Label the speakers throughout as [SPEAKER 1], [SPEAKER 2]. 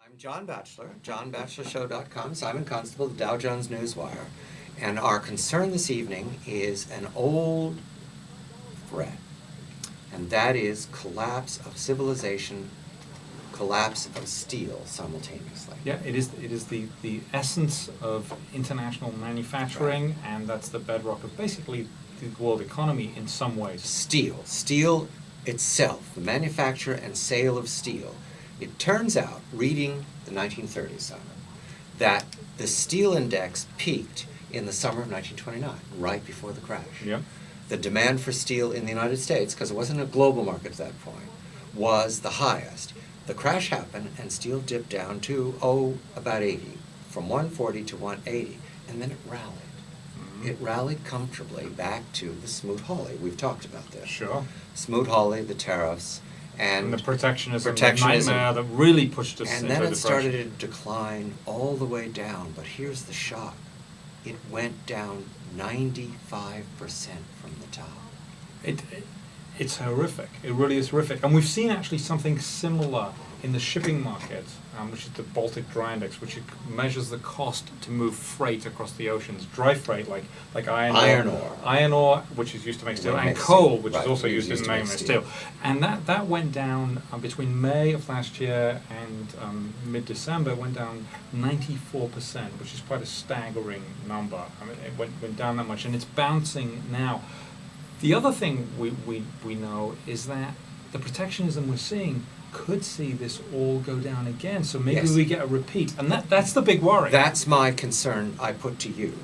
[SPEAKER 1] I'm John Batchelor, JohnBatchelorShow.com, Simon Constable, the Dow Jones Newswire. And our concern this evening is an old threat, and that is collapse of civilization, collapse of steel simultaneously.
[SPEAKER 2] Yeah, it is the essence of international manufacturing,
[SPEAKER 1] Right.
[SPEAKER 2] and that's the bedrock of basically the world economy in some ways.
[SPEAKER 1] Steel itself, the manufacture and sale of steel. It turns out, reading the 1930s, Simon, that the steel index peaked in the summer of 1929, right before the crash.
[SPEAKER 2] Yep.
[SPEAKER 1] The demand for steel in the United States, because it wasn't a global market at that point, was the highest. The crash happened and steel dipped down to, about 80, from 140 to 180, and then it rallied. It rallied comfortably back to the Smoot-Hawley. We've talked about this.
[SPEAKER 2] Sure.
[SPEAKER 1] Smoot-Hawley, the tariffs, and
[SPEAKER 2] the protectionism,
[SPEAKER 1] protectionism.
[SPEAKER 2] nightmare that really pushed us
[SPEAKER 1] and
[SPEAKER 2] into
[SPEAKER 1] then it
[SPEAKER 2] depression.
[SPEAKER 1] started to decline all the way down. But here's the shock. It went down 95% from the top.
[SPEAKER 2] It's horrific. It really is horrific. And we've seen actually something similar in the shipping market, which is the Baltic Dry Index, which measures the cost to move freight across the oceans. Dry freight, like iron ore, which is used to make steel, and coal, which is also used in making steel. And that went down between May of last year and mid-December. It went down 94%, which is quite a staggering number. I mean, it went down that much, and it's bouncing now. The other thing we know is that the protectionism we're seeing could see this all go down again. So maybe
[SPEAKER 1] Yes.
[SPEAKER 2] we get a repeat. And that's the big worry.
[SPEAKER 1] That's my concern I put to you,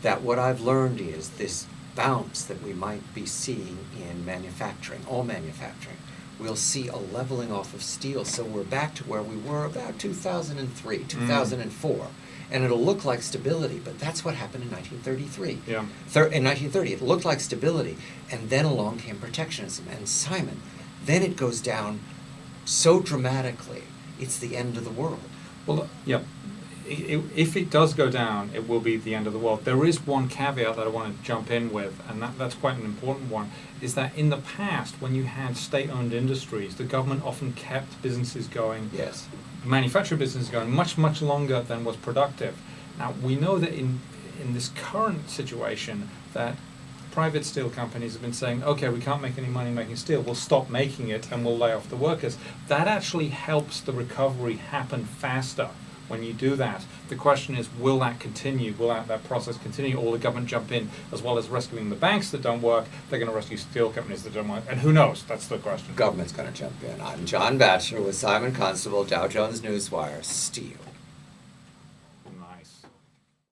[SPEAKER 1] that what I've learned is this bounce that we might be seeing in manufacturing, all manufacturing. We'll see a leveling off of steel, so we're back to where we were about 2003, 2004. And it'll look like stability, but that's what happened in 1933.
[SPEAKER 2] Yeah.
[SPEAKER 1] In 1930, it looked like stability, and then along came protectionism. And Simon, then it goes down so dramatically, it's the end of the world.
[SPEAKER 2] Well, yeah. If it does go down, it will be the end of the world. There is one caveat that I want to jump in with, and that's quite an important one, is that in the past, when you had state-owned industries, the government often kept businesses going,
[SPEAKER 1] Yes.
[SPEAKER 2] manufacturing businesses going much, much longer than was productive. Now, we know that in this current situation that private steel companies have been saying, okay, we can't make any money making steel, we'll stop making it and we'll lay off the workers. That actually helps the recovery happen faster when you do that. The question is, will that continue? Will that process continue? Or will the government jump in, as well as rescuing the banks that don't work, they're going to rescue steel companies that don't work? And who knows? That's the question.
[SPEAKER 1] Government's going to jump in. I'm John Batchelor with Simon Constable, Dow Jones Newswire, Steel.
[SPEAKER 2] Nice.